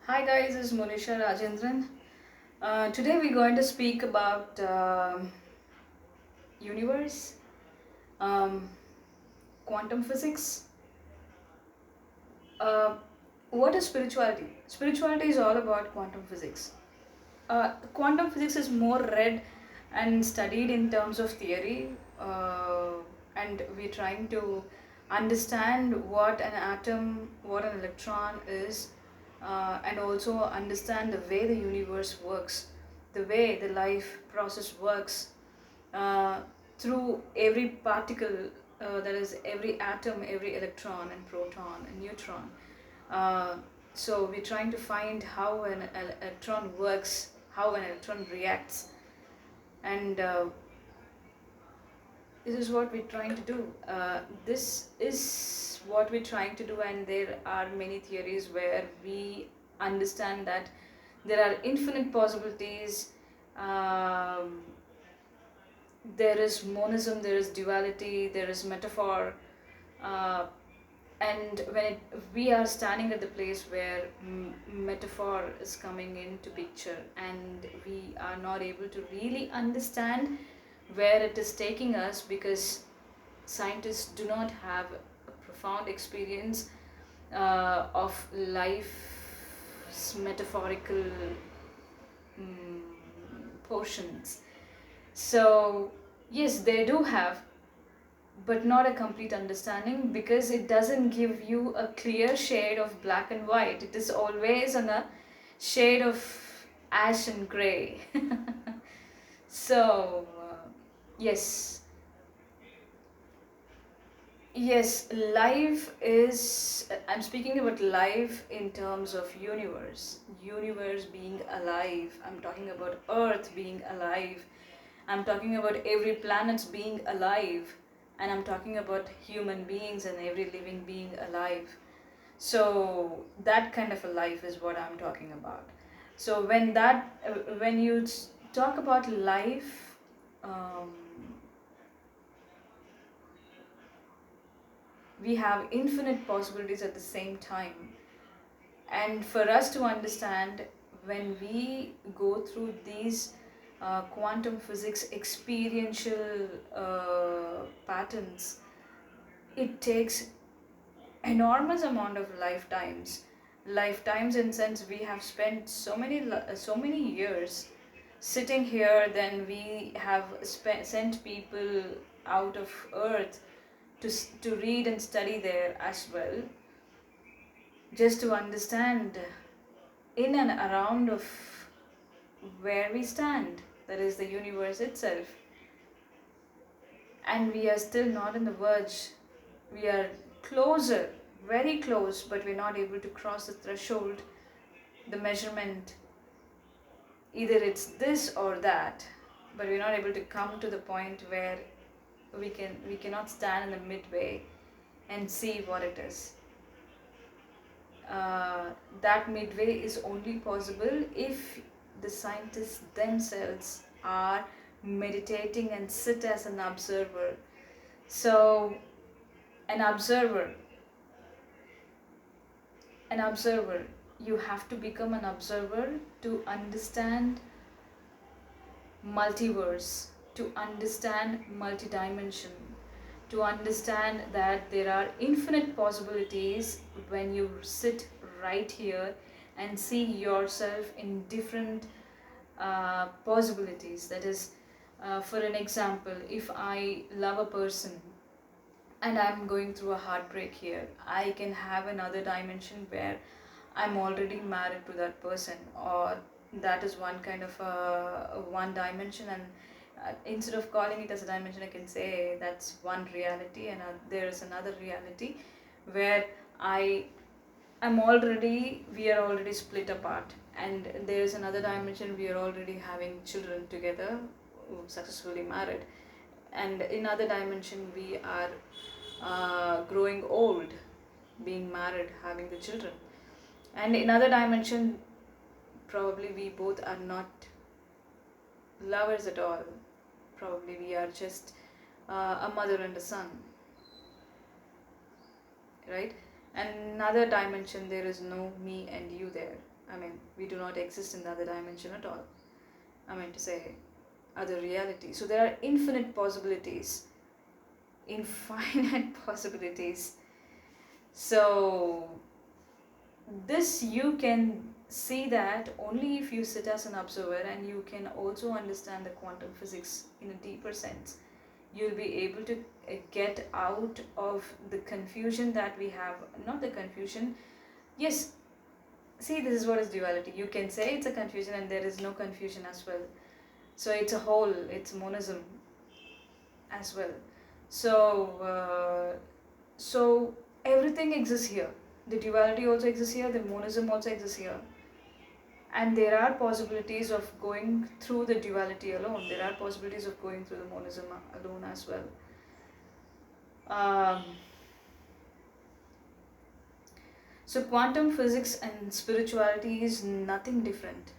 Hi guys, this is Monisha Rajendran. Today we're going to speak about universe, um, quantum physics. Uh, what is spirituality? Spirituality is all about quantum physics. Quantum physics is more read and studied in terms of theory, and we're trying to understand what an atom, what an electron is, and also understand the way the universe works, the way the life process works uh, through every particle, that is, every atom, every electron, and proton, and neutron. Uh, so we're trying to find how an electron works, how an electron reacts, and this is what we're trying to do. This is what we're trying to do, and there are many theories where we understand that there are infinite possibilities. Um, there is monism, there is duality, there is metaphor, uh, and we are standing at the place where metaphor is coming into picture, and we are not able to really understand where it is taking us because scientists do not have a profound experience of life's metaphorical mm, portions. So yes, they do have, but not a complete understanding, because it doesn't give you a clear shade of black and white. It is always on a shade of ash and gray. So yes, yes, life is, I'm speaking about life in terms of universe being alive. I'm talking about earth being alive. I'm talking about every planet being alive, and I'm talking about human beings and every living being alive. So that kind of a life is what I'm talking about. So when you talk about life, um, we have infinite possibilities at the same time. And for us to understand, when we go through these quantum physics experiential patterns, it takes enormous amount of lifetimes in sense we have spent so many years sitting here, then we have sent people out of earth to read and study there as well, just to understand in and around of where we stand, that is the universe itself. And we are still not in the verge. We are closer, very close, but we're not able to cross the threshold, the measurement. Either it's this or that, but we're not able to come to the point where we cannot stand in the midway and see what it is. That midway is only possible if the scientists themselves are meditating and sit as an observer. So an observer, an observer, you have to become an observer to understand multiverse, to understand multidimension, to understand that there are infinite possibilities when you sit right here and see yourself in different possibilities. That is, for an example, if I love a person and I'm going through a heartbreak here, I can have another dimension where I'm already married to that person, or that is one kind of one dimension, and instead of calling it as a dimension, I can say that's one reality, and there is another reality where I am already, we are already split apart, and there is another dimension, we are already having children together, successfully married, and in other dimension we are growing old, being married, having the children, and in other dimension probably we both are not lovers at all. Probably we are just a mother and a son, right? And another dimension, there is no me and you there. I mean, we do not exist in the other dimension at all. I mean to say, other reality. So there are infinite possibilities, infinite possibilities. So this you can see that only if you sit as an observer, and you can also understand the quantum physics in a deeper sense. You'll be able to get out of the confusion that we have. Not the confusion. Yes, see, this is what is duality. You can say it's a confusion and there is no confusion as well. So it's a whole, it's monism as well. So everything exists here. The duality also exists here, the monism also exists here. And there are possibilities of going through the duality alone. There are possibilities of going through the monism alone as well. So quantum physics and spirituality is nothing different.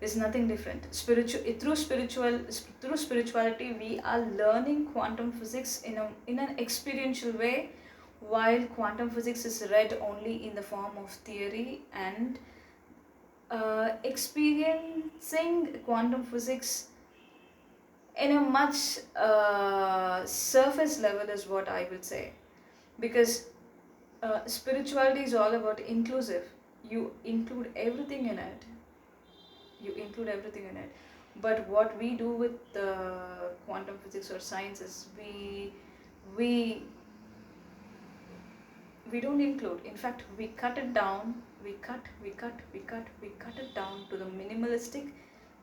Is nothing different. Through spirituality, we are learning quantum physics in an experiential way, while quantum physics is read only in the form of theory, and experiencing quantum physics in a much surface level is what I would say, because spirituality is all about inclusive. You include everything in it. But what we do with quantum physics or science is we don't include. In fact, we cut it down. We cut it down to the minimalistic,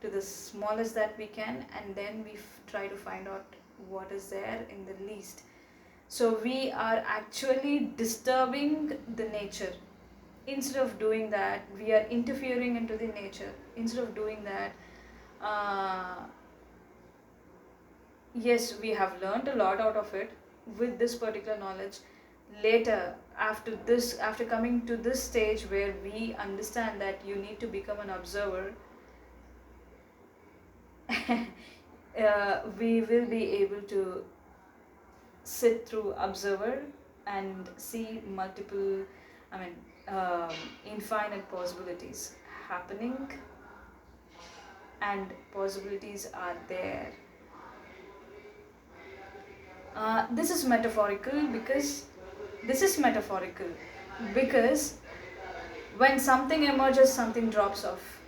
to the smallest that we can, and then we try to find out what is there in the least. So we are actually disturbing the nature. Instead of doing that, we are interfering into the nature. Instead of doing that, yes, we have learned a lot out of it with this particular knowledge. Later, after coming to this stage where we understand that you need to become an observer, we will be able to sit through observer and see multiple, infinite possibilities happening, and possibilities are there. This is metaphorical because when something emerges, something drops off.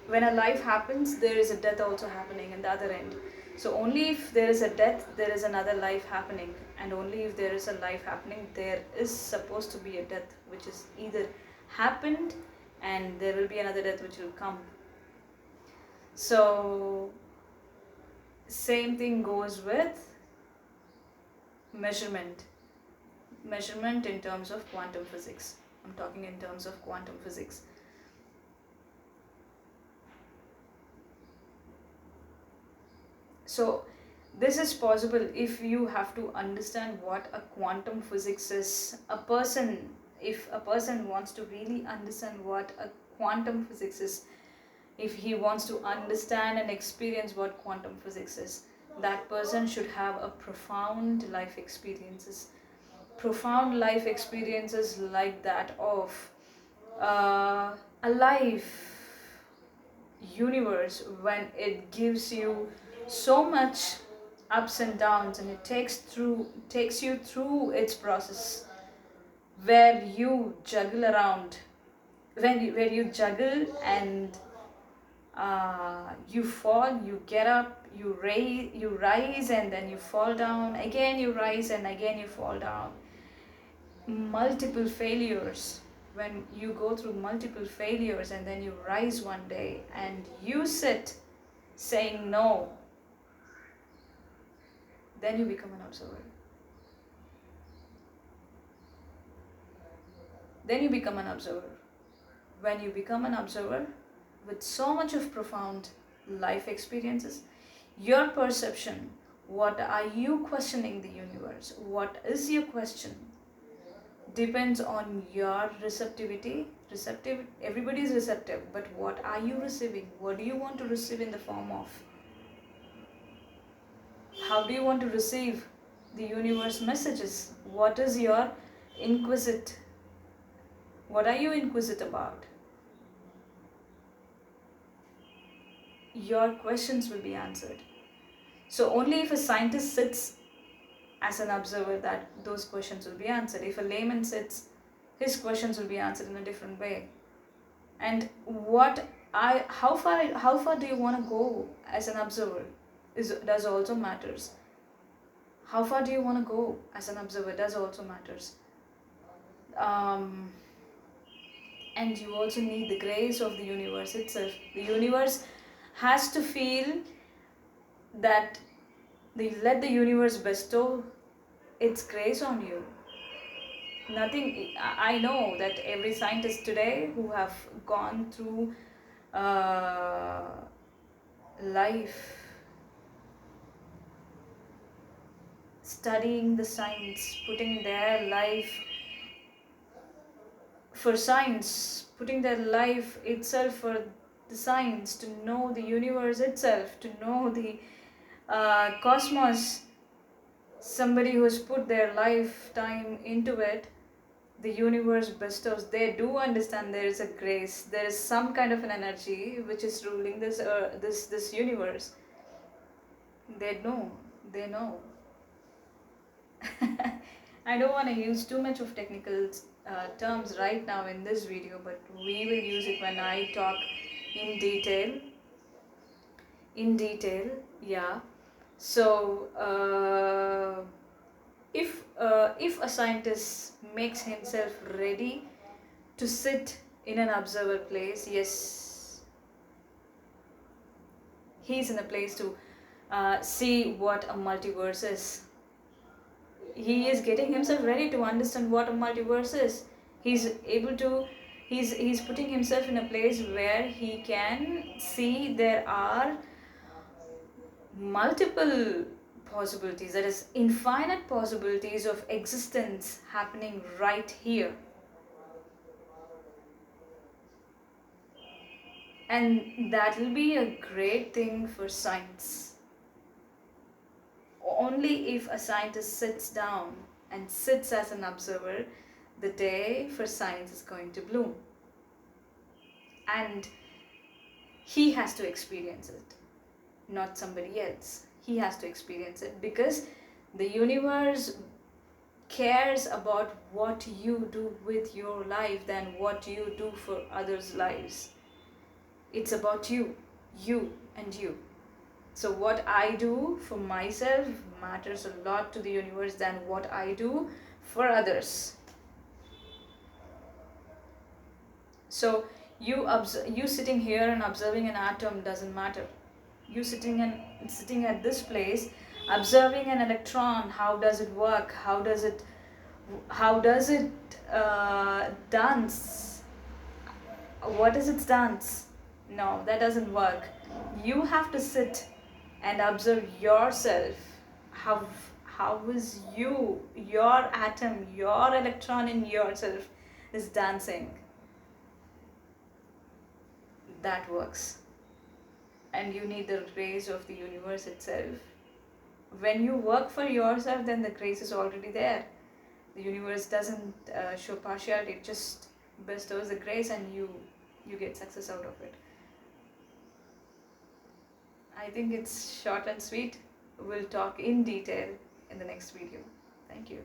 When a life happens, there is a death also happening in the other end. So only if there is a death, there is another life happening, and only if there is a life happening, there is supposed to be a death, which is either happened, and there will be another death which will come. So same thing goes with measurement in terms of quantum physics. I'm talking in terms of quantum physics. So this is possible if you have to understand what a quantum physics is. If a person wants to really understand what a quantum physics is, if he wants to understand and experience what quantum physics is, that person should have a profound life experiences like that of a life universe, when it gives you so much ups and downs, and it takes you through its process, where you juggle around, where you juggle, and you fall, you get up, you rise, and then you fall down again, you rise, and again you fall down. Multiple failures. When you go through multiple failures, and then you rise one day and you sit saying no, then you become an observer. When you become an observer with so much of profound life experiences, your perception, what are you questioning the universe, what is your question, depends on your receptivity. Everybody is receptive, but what are you receiving? What do you want to receive in the form of? How do you want to receive the universe messages? What is your what are you inquisitive about? your questions will be answered. So only if a scientist sits as an observer that those questions will be answered. If a layman sits, his questions will be answered in a different way. And how far do you want to go as an observer does also matters. How far do you want to go as an observer does also matters. And you also need the grace of the universe itself. The universe has to feel that let the universe bestow its grace on you. I know that every scientist today who have gone through life studying the science, putting their life for science, putting their life itself for the science, to know the universe itself, to know the cosmos, somebody who has put their lifetime into it, the universe bestows. They do understand there is a grace, there is some kind of an energy which is ruling this universe. They know. I don't want to use too much of technical terms right now in this video, but we will use it when I talk in detail. Yeah. So if a scientist makes himself ready to sit in an observer place, yes, he's in a place to see what a multiverse is. He is getting himself ready to understand what a multiverse is. He's putting himself in a place where he can see there are multiple possibilities, that is infinite possibilities of existence happening right here. And that will be a great thing for science. Only if a scientist sits down and sits as an observer, the day for science is going to bloom. And he has to experience it, not somebody else. He has to experience it, because the universe cares about what you do with your life than what you do for others' lives. It's about you and you. So what I do for myself matters a lot to the universe than what I do for others. So you sitting here and observing an atom doesn't matter. You sitting at this place observing an electron, how does it work, how does it dance, what is its dance? No, that doesn't work. You have to sit and observe yourself. How is your atom, your electron in yourself is dancing. That works. And you need the grace of the universe itself. When you work for yourself, then the grace is already there. The universe doesn't show partiality, it just bestows the grace and you get success out of it. I think it's short and sweet. We'll talk in detail in the next video. Thank you.